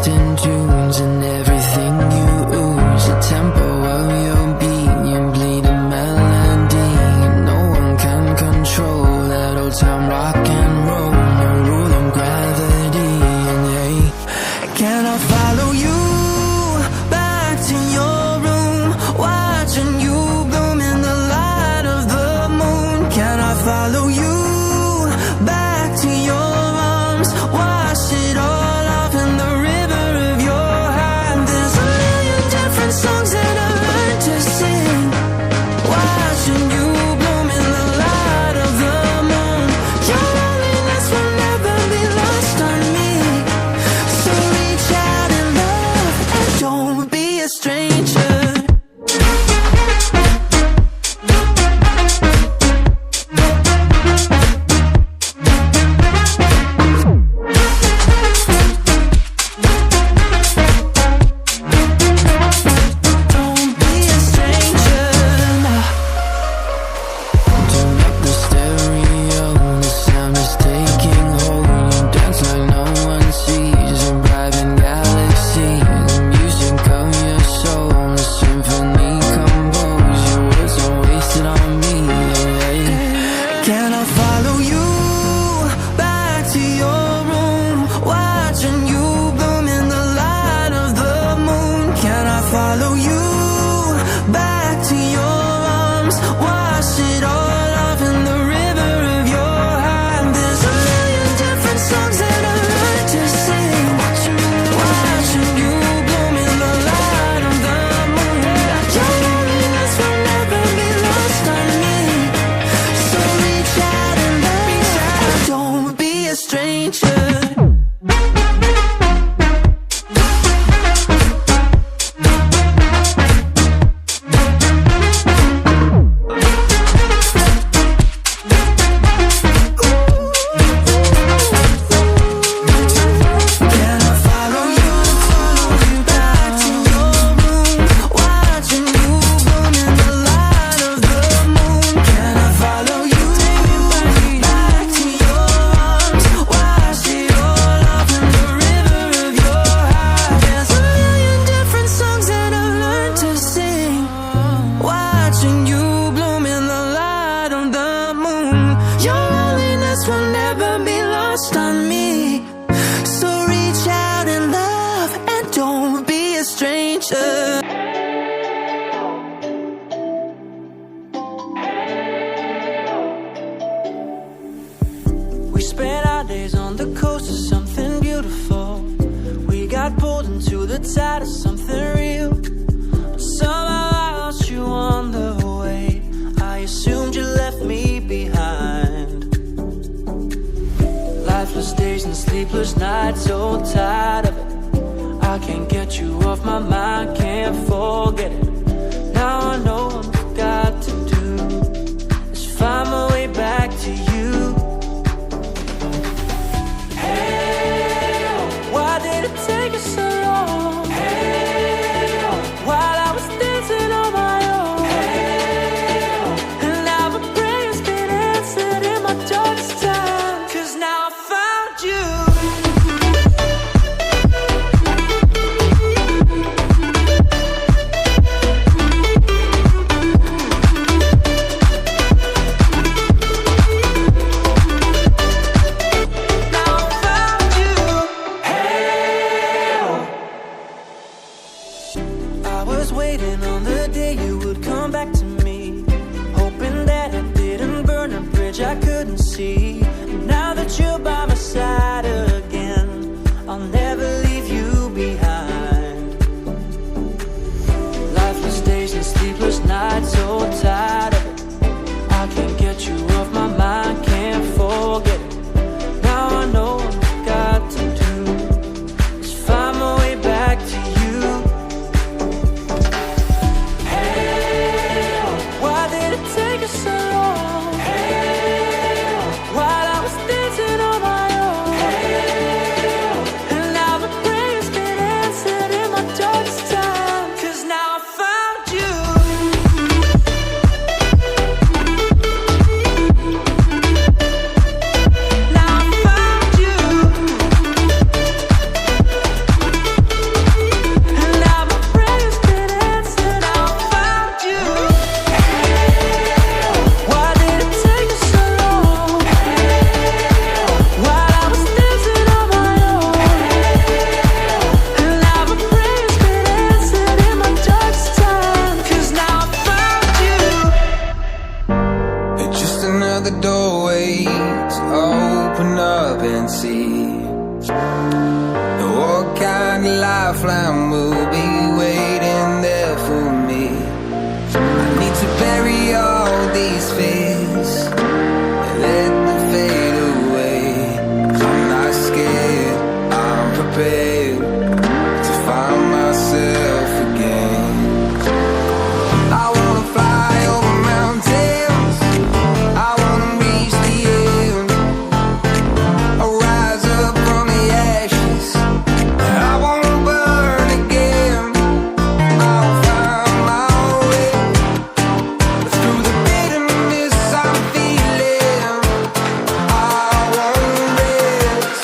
lost in tunes and everything you ooze. The tempo of your beat, you bleed a melody. No one can control that old time rock and roll. No rule of gravity. And hey, can I follow you back to your room, watching you bloom in the light of the moon? Can I follow you back to your arms, wash it all off in the river of your heart? There's a million different songs that I learned to sing, watching you bloom in the light of the moon. Your loneliness will never be lost on me, so reach out and love and don't be a stranger. Can I follow you back to your room, watching you bloom in the light of the moon? Can I follow you back to your arms, wash it all off in the river of your heart? There's a million different songs that I learned to sing, watching you bloom in the light of the moon. Your loneliness will never be lost on me, so reach out and love, don't be a stranger. Can I follow you back to your room, watching you bloom in the light of the moon? Can I follow you back to your arms, wash it all off in the river of your heart? There's a million different songs that I've learned to sing, watching you bloom in the light of the moon. Your loneliness will never be lost on me, so reach out and love and don't be a stranger. We spent our days on the coast of something beautiful. We got pulled into the tide of something real. But somehow I lost you on the way. I assumed you left me behind. Lifeless days and sleepless nights, so tired of it. I can't get you off my mind, can't forget it. Now I know what I've got to do is find my way back to you. Hey, why did it take us so long? Hey, while I was dancing on my own. Hey, and now my prayers been answered in my darkest time, 'cause now I found you. see what kind of lifeline will be waiting there for me. I need to bury all these fears and let them fade away. I'm not scared, I'm prepared to find myself again. I wanna fly over mountains, I wanna reach the end. I'll rise up from the ashes, I won't burn again. I'll find my way through the bitterness I'm feeling. I won't rest,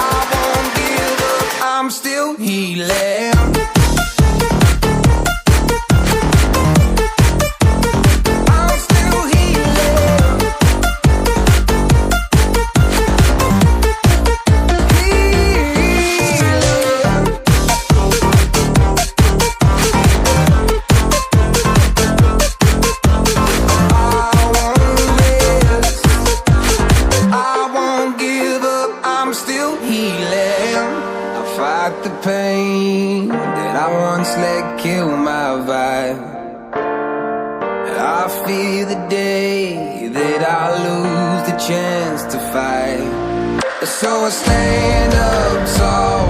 I won't give up, I'm still healing. The pain that I once let kill my vibe, I fear the day that I lose the chance to fight. So I stand up tall